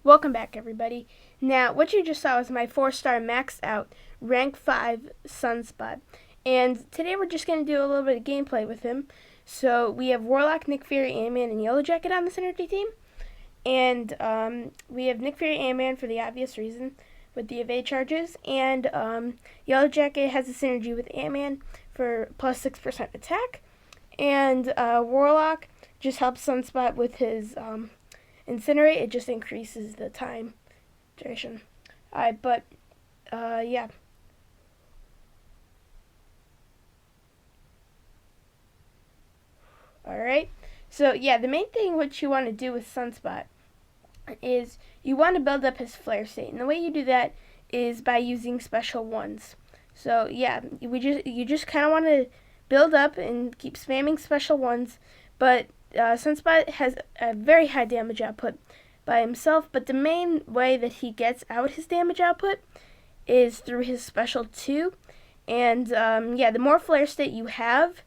Welcome back, everybody. Now, what you just saw was my 4-star maxed out rank 5 Sunspot. And today we're just going to do a little bit of gameplay with him. So we have Warlock, Nick Fury, Ant-Man, and Yellow Jacket on the synergy team. And we have Nick Fury, Ant-Man for the obvious reason with the evade charges. And Yellow Jacket has a synergy with Ant-Man for plus 6% attack. And Warlock just helps Sunspot with his Incinerate. It just increases the time duration. Yeah. Alright. So, yeah, the main thing what you want to do with Sunspot is you want to build up his flare state. And the way you do that is by using special ones. So, yeah, you just kind of want to build up and keep spamming special ones. But Sunspot has a very high damage output by himself, but the main way that he gets out his damage output is through his special 2. And the more flare state you have,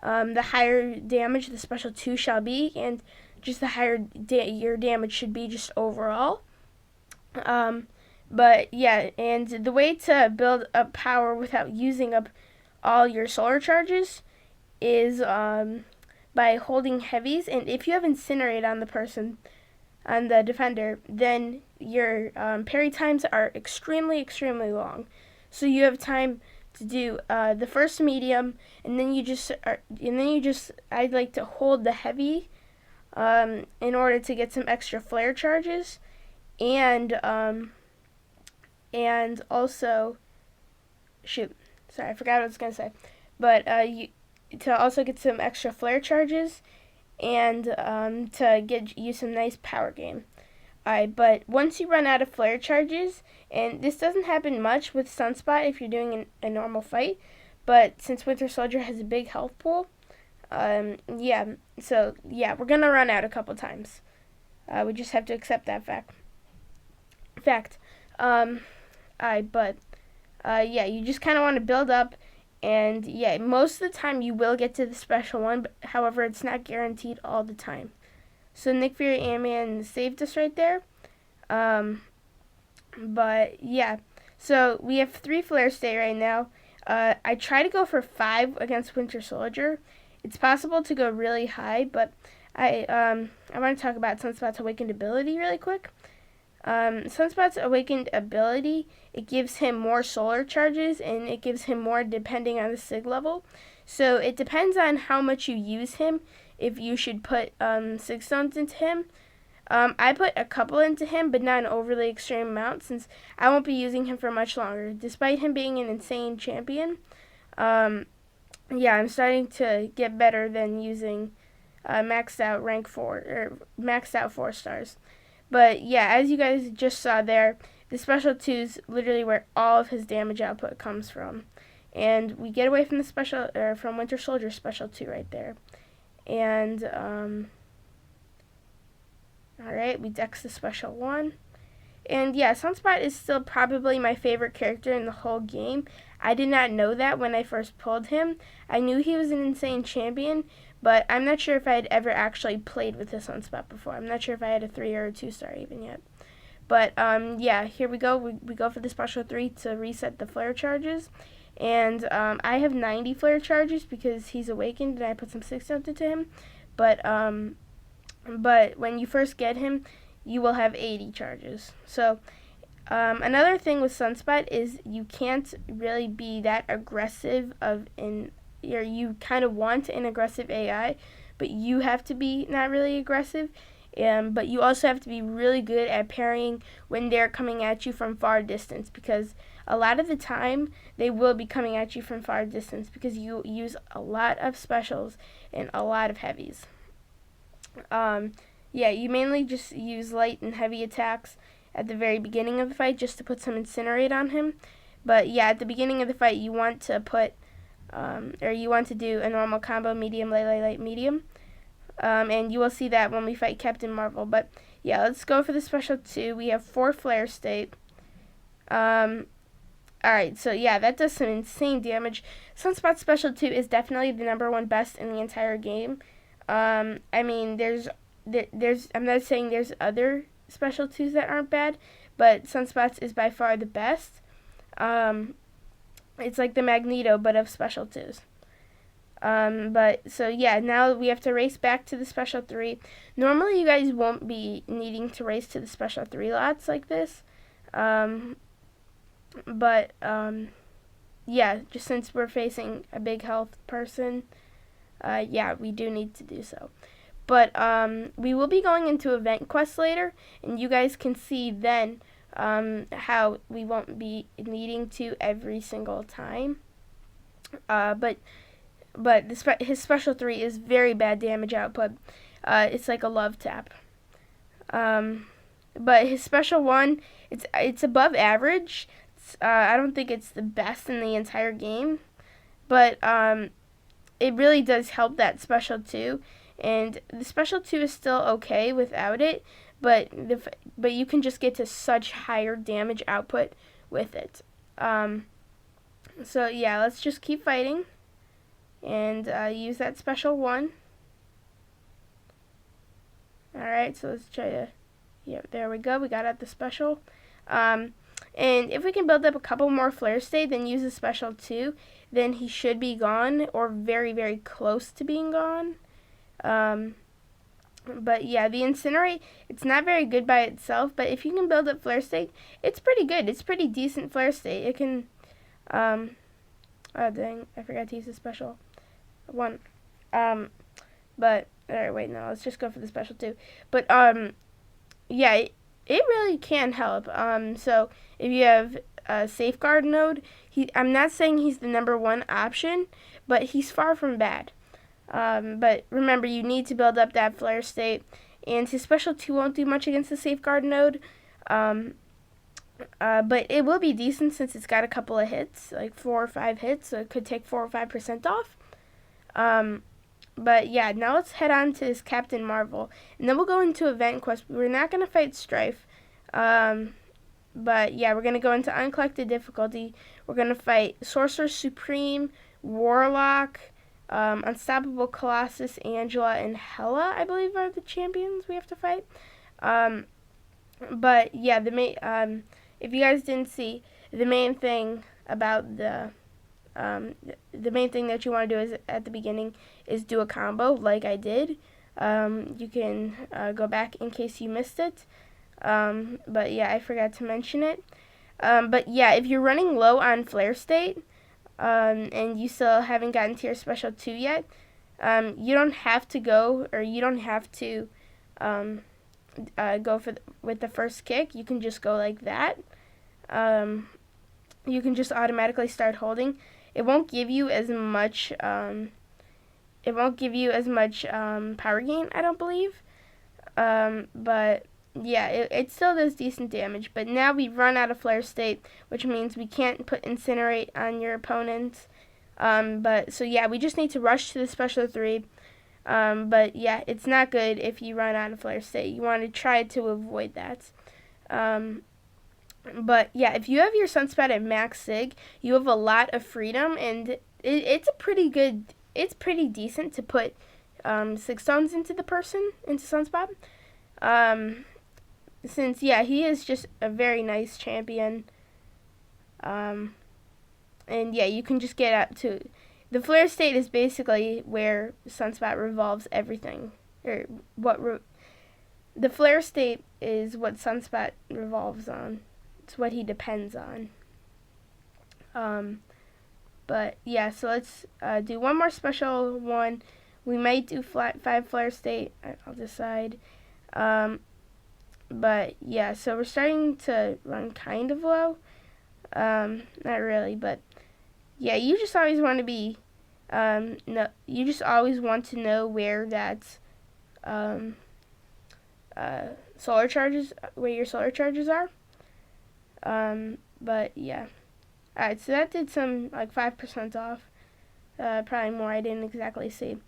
the higher damage the special 2 shall be, and just the higher your damage should be just overall. But yeah, and the way to build up power without using up all your solar charges is by holding heavies. And if you have Incinerate on the person, on the defender, then your parry times are extremely long. So you have time to do the first medium, and then I'd like to hold the heavy in order to get some extra flare charges, and also I forgot what I was gonna say, but to also get some extra flare charges and to get you some nice power gain. But once you run out of flare charges, and this doesn't happen much with Sunspot if you're doing a normal fight, but since Winter Soldier has a big health pool, we're gonna run out a couple times. We just have to accept that fact. You just kind of want to build up. And yeah, most of the time you will get to the special one, but however, it's not guaranteed all the time. So Nick Fury, Ant-Man saved us right there. So we have 3 flare state right now. I try to go for 5 against Winter Soldier. It's possible to go really high, but I want to talk about Sunspot's awakened ability really quick. Sunspot's awakened ability, it gives him more solar charges, and it gives him more depending on the sig level. So it depends on how much you use him, if you should put sig stones into him. I put a couple into him, but not an overly extreme amount, since I won't be using him for much longer. Despite him being an insane champion, I'm starting to get better than using maxed out rank 4, or maxed out 4 stars. But yeah, as you guys just saw there, the special 2 is literally where all of his damage output comes from. And we get away from from Winter Soldier special 2 right there. And, alright, we dex the special 1. And yeah, Sunspot is still probably my favorite character in the whole game. I did not know that when I first pulled him. I knew he was an insane champion, but I'm not sure if I had ever actually played with this Sunspot before. I'm not sure if I had a 3 or a 2 star even yet. But here we go. We go for the special 3 to reset the flare charges. And I have 90 flare charges because he's awakened and I put some 6 into him. But when you first get him, you will have 80 charges. So another thing with Sunspot is you can't really be that aggressive you kind of want an aggressive AI, but you have to be not really aggressive. But you also have to be really good at parrying when they're coming at you from far distance, because a lot of the time they will be coming at you from far distance because you use a lot of specials and a lot of heavies. You mainly just use light and heavy attacks at the very beginning of the fight just to put some Incinerate on him. But yeah, at the beginning of the fight you want to put you want to do a normal combo, medium, light, medium. And you will see that when we fight Captain Marvel. But yeah, let's go for the special 2. We have 4 flare state. Alright, so yeah, that does some insane damage. Sunspot special 2 is definitely the number 1 best in the entire game. I'm not saying there's other special 2s that aren't bad, but Sunspot's is by far the best. It's like the Magneto, but of special 2s. But so yeah, now we have to race back to the special 3. Normally you guys won't be needing to race to the special 3 lots like this. But yeah, just since we're facing a big health person, yeah, we do need to do so. But we will be going into event quests later, and you guys can see then how we won't be needing to every single time. But his special 3 is very bad damage output. It's like a love tap. But his special 1, it's above average. I don't think it's the best in the entire game, but it really does help that special 2. And the special 2 is still okay without it, but you can just get to such higher damage output with it. So yeah, let's just keep fighting and use that special 1. Alright, so let's try to, yeah, there we go, we got out the special. And if we can build up a couple more flare state, then use the special 2, then he should be gone, or very, very close to being gone. But yeah, the Incinerate, it's not very good by itself, but if you can build up flare state, it's pretty good. It's pretty decent flare state. It can, oh dang, I forgot to use the special 1. But, alright, wait, no, let's just go for the special 2. But, yeah, it really can help. So if you have a safeguard node, I'm not saying he's the #1 option, but he's far from bad. But remember, you need to build up that flare state, and his special 2 won't do much against the safeguard node. But it will be decent since it's got a couple of hits, like 4 or 5 hits, so it could take 4 or 5% off. But yeah, now let's head on to this Captain Marvel, and then we'll go into event quest. We're not going to fight Strife, but yeah, we're going to go into Uncollected difficulty. We're going to fight Sorcerer Supreme, Warlock, Unstoppable Colossus, Angela, and Hela, I believe, are the champions we have to fight. But yeah, if you guys didn't see, the main thing about the main thing that you want to do is at the beginning is do a combo like I did. You can go back in case you missed it. But yeah, I forgot to mention it. But yeah, if you're running low on flare state, and you still haven't gotten to your special 2 yet, you don't have to go, or you don't have to go with the first kick. You can just go like that. You can just automatically start holding. It won't give you as much. It won't give you as much power gain, I don't believe. But yeah, it still does decent damage. But now we run out of flare state, which means we can't put Incinerate on your opponents. But so yeah, we just need to rush to the special 3. But yeah, it's not good if you run out of flare state. You want to try to avoid that. But yeah, if you have your Sunspot at max sig, you have a lot of freedom, and it's pretty decent to put 6 stones into Sunspot. Since yeah, he is just a very nice champion. And yeah, you can just get up to the flare state is basically where Sunspot revolves everything, or the flare state is what Sunspot revolves on. It's what he depends on. But yeah, so let's do one more special 1. We might do 5 flare state. I'll decide. But yeah, so we're starting to run kind of low. Not really, but yeah, you just always want to be. You just always want to know where that's solar charges, where your solar charges are. But yeah. Alright, so that did some, like, 5% off. Probably more, I didn't exactly see.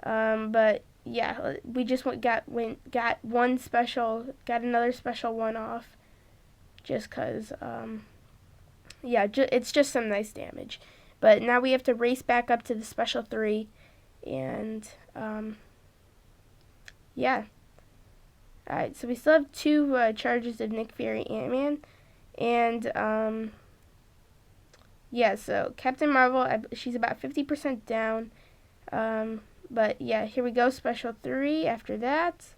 But yeah, we just got another special 1 off. Just cause, yeah, it's just some nice damage. But now we have to race back up to the special 3, and, yeah. Alright, so we still have 2 charges of Nick Fury Ant-Man. And, yeah, so Captain Marvel, she's about 50% down. But, yeah, here we go, Special 3 after that.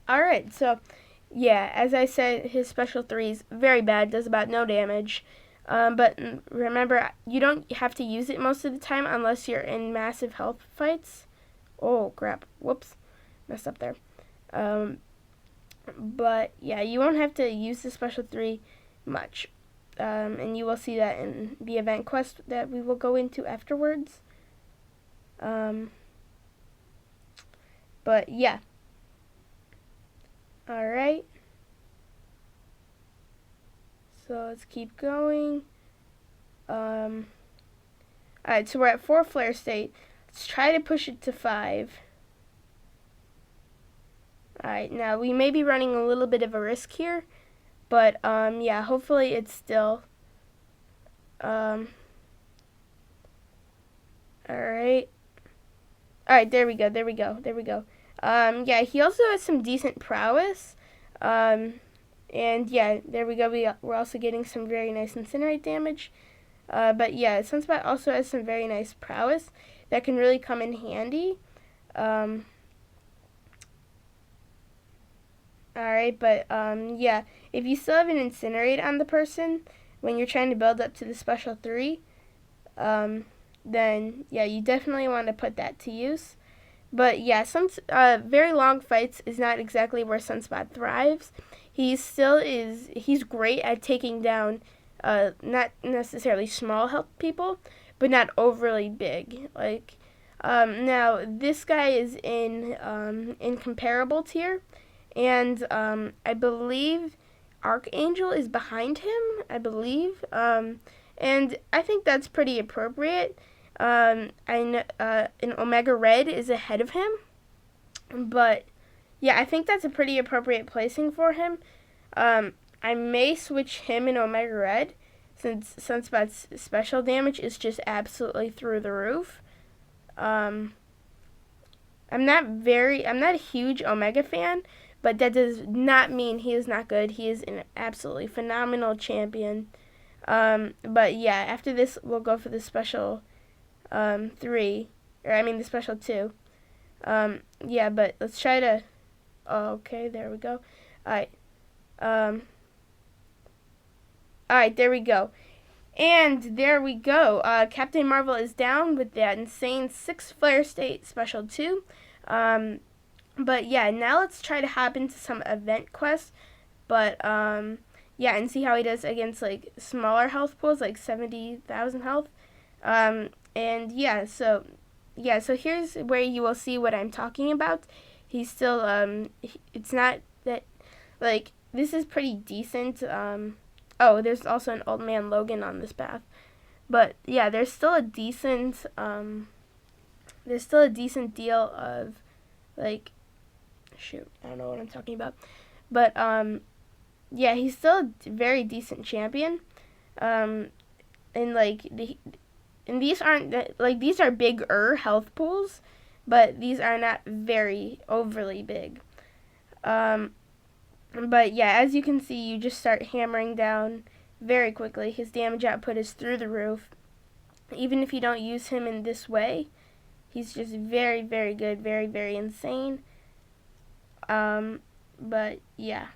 Alright, so, yeah, as I said, his Special 3 is very bad, does about no damage. But remember, you don't have to use it most of the time unless you're in massive health fights. Oh, crap. Whoops. Messed up there. But, yeah, you won't have to use the Special 3 much. And you will see that in the event quest that we will go into afterwards. But, yeah. Alright. So let's keep going. Alright, so we're at 4 flare state. Let's try to push it to 5. Alright, now we may be running a little bit of a risk here. But, yeah, hopefully it's still... Alright. Alright, there we go. Yeah, he also has some decent prowess. And yeah, there we go. We're also getting some very nice incinerate damage. But yeah, Sunspot also has some very nice prowess that can really come in handy. Alright, but yeah, if you still have an incinerate on the person when you're trying to build up to the Special 3, then yeah, you definitely want to put that to use. But yeah, some very long fights is not exactly where Sunspot thrives. He's great at taking down not necessarily small health people, but not overly big. Like now this guy is in incomparable tier, and I believe Archangel is behind him. I believe, and I think that's pretty appropriate. I know an Omega Red is ahead of him, but yeah, I think that's a pretty appropriate placing for him. I may switch him and Omega Red since Sunspot's special damage is just absolutely through the roof. I'm not a huge Omega fan, but that does not mean he is not good. He is an absolutely phenomenal champion. But yeah, after this we'll go for the special 3, or I mean the special 2. Yeah, but let's try to, okay, there we go. Alright, there we go. And there we go. Captain Marvel is down with that insane 6 flare state special 2. But yeah, now let's try to hop into some event quests. But, yeah, and see how he does against, like, smaller health pools, like 70,000 health. And yeah, so here's where you will see what I'm talking about. He's still, it's not that, like, this is pretty decent. Oh, there's also an Old Man Logan on this path. But yeah, there's still a decent deal of, like, shoot, I don't know what I'm talking about. But, yeah, he's still a very decent champion. And, like, and these aren't, like, these are bigger health pools, but these are not very overly big. But yeah, as you can see, you just start hammering down very quickly. His damage output is through the roof. Even if you don't use him in this way, he's just very, very good, very, very insane. But yeah.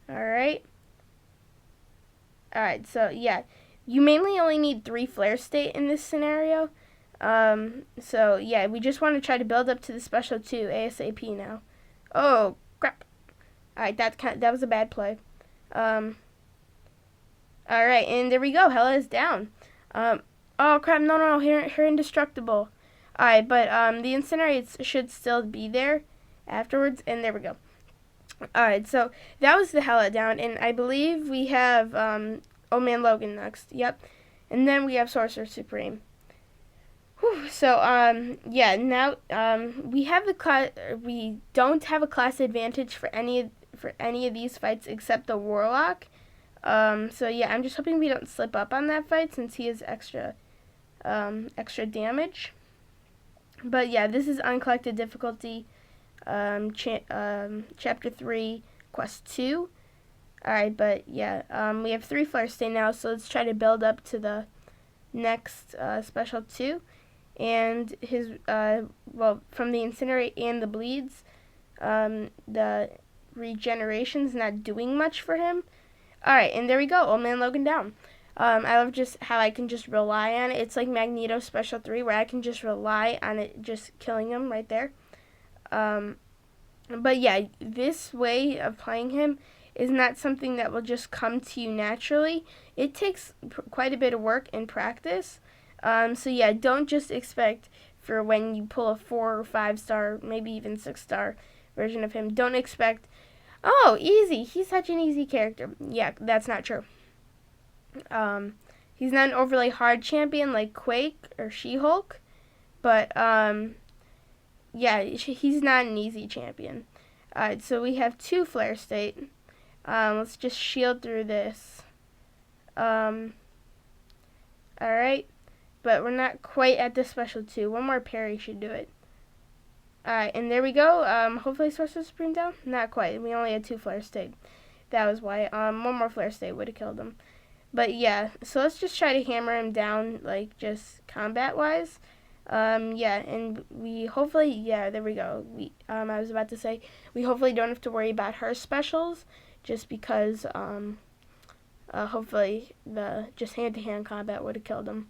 Alright, so yeah, you mainly only need 3 flare state in this scenario. So yeah, we just want to try to build up to the special 2 ASAP now. Oh crap! Alright, that was a bad play. Alright, and there we go. Hela is down. Oh crap! No, her indestructible. Alright, but the incinerates should still be there afterwards, and there we go. Alright, so that was the Hela down, and I believe we have Old Man Logan next. Yep, and then we have Sorcerer Supreme. Whew, so yeah, now we don't have a class advantage for any of these fights except the Warlock. So yeah, I'm just hoping we don't slip up on that fight since he has extra damage. But yeah, this is Uncollected difficulty, chapter 3, quest 2. Alright, but yeah, we have 3 flare state now, so let's try to build up to the next special 2. And his, well, from the incinerate and the bleeds, the regeneration's not doing much for him. Alright, and there we go, Old Man Logan down. I love just how I can just rely on it. It's like Magneto Special 3, where I can just rely on it just killing him right there. But yeah, this way of playing him is not something that will just come to you naturally. It takes quite a bit of work and practice. So yeah, don't just expect for when you pull a 4 or 5 star, maybe even 6 star version of him. Don't expect, oh, easy. He's such an easy character. Yeah, that's not true. He's not an overly hard champion like Quake or She-Hulk, but yeah, he's not an easy champion. Alright, so we have 2 flare state. Let's just shield through this. Alright, but we're not quite at the special 2. One more parry should do it. Alright, and there we go. Hopefully Sorcerer Supreme down? Not quite. We only had 2 flare state. That was why. One more flare state would have killed him. But yeah, so let's just try to hammer him down, like, just combat-wise. Yeah, and we hopefully, yeah, there we go. I was about to say, we hopefully don't have to worry about her specials, just because, hopefully the just hand-to-hand combat would have killed him.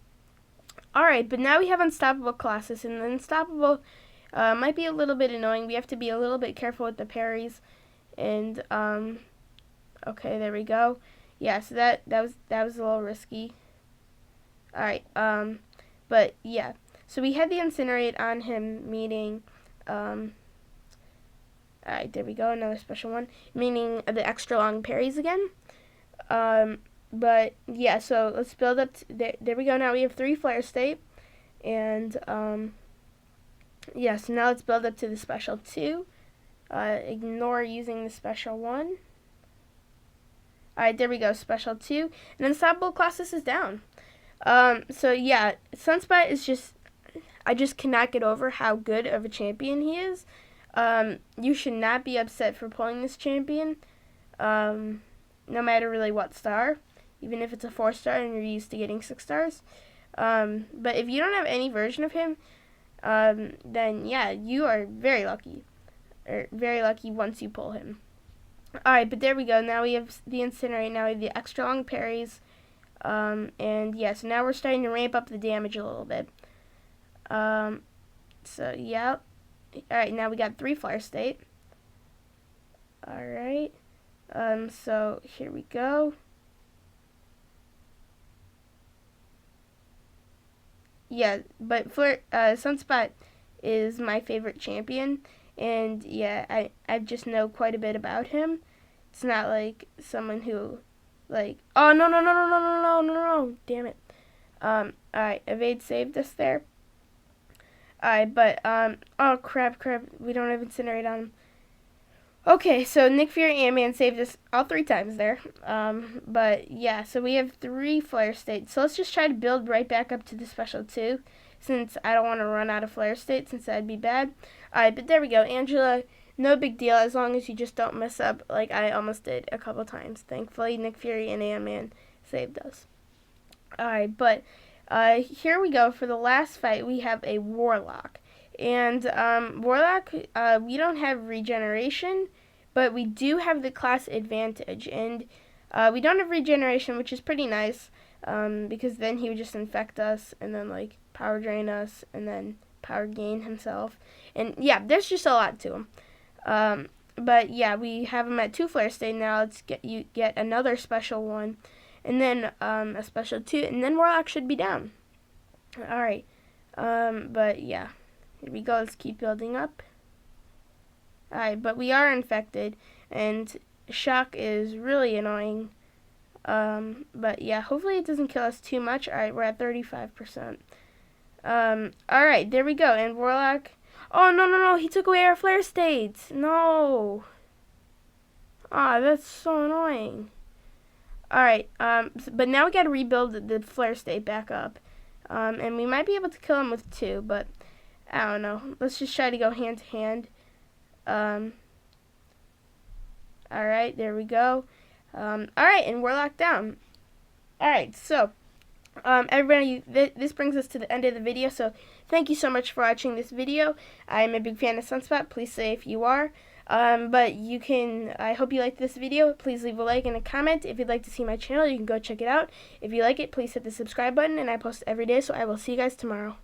Alright, but now we have Unstoppable Colossus, and the Unstoppable might be a little bit annoying. We have to be a little bit careful with the parries, and, okay, there we go. Yeah, so that was a little risky. Alright, but yeah. So we had the Incinerate on him, meaning, alright, there we go, another special one, meaning the extra long parries again. But yeah, so let's build up, there we go, now we have 3 flare state, and, yeah, so now let's build up to the special 2, ignore using the special 1. Alright, there we go, special 2, and Unstoppable Colossus is down. So yeah, Sunspot is just, I just cannot get over how good of a champion he is. You should not be upset for pulling this champion, no matter really what star, even if it's a 4 star and you're used to getting 6 stars. But if you don't have any version of him, then yeah, you are very lucky, or very lucky once you pull him. Alright, but there we go. Now we have the Incinerate, now we have the extra long parries, and yeah, so now we're starting to ramp up the damage a little bit. So yeah. Alright, now we got 3 flare state. Alright. So here we go. Yeah, but Sunspot is my favorite champion, and yeah, I just know quite a bit about him. It's not like someone who, like, oh, no, damn it. Alright, evade saved us there. Alright, but, oh, crap, we don't have Incinerate on him. Okay, so Nick Fury and Ant-Man saved us all 3 times there. But, yeah, so we have 3 flare states. So let's just try to build right back up to the special 2, since I don't want to run out of flare state, since that'd be bad. Alright, but there we go. Angela, no big deal, as long as you just don't mess up like I almost did a couple times. Thankfully, Nick Fury and Ant-Man saved us. Alright, but here we go. For the last fight, we have a Warlock. And Warlock, we don't have regeneration, but we do have the class advantage. And we don't have regeneration, which is pretty nice, because then he would just infect us and then, like, power drain us and then power gain himself. And yeah, there's just a lot to him. But yeah, we have him at 2 flare state now. Let's get another special 1, and then a special 2, and then Warlock should be down. Alright, but yeah, here we go. Let's keep building up. Alright, but we are infected, and shock is really annoying. But yeah, hopefully it doesn't kill us too much. Alright, we're at 35%. Alright, there we go, and Warlock, oh, no, he took away our flare states. No. Ah, that's so annoying. Alright, but now we gotta rebuild the flare state back up. And we might be able to kill him with 2, but I don't know. Let's just try to go hand to hand. Alright, there we go. Alright, and we're locked down. Alright, so, everybody, this brings us to the end of the video, so thank you so much for watching this video. I'm a big fan of Sunspot. Please say if you are. But you can, I hope you liked this video. Please leave a like and a comment. If you'd like to see my channel, you can go check it out. If you like it, please hit the subscribe button, and I post every day, so I will see you guys tomorrow.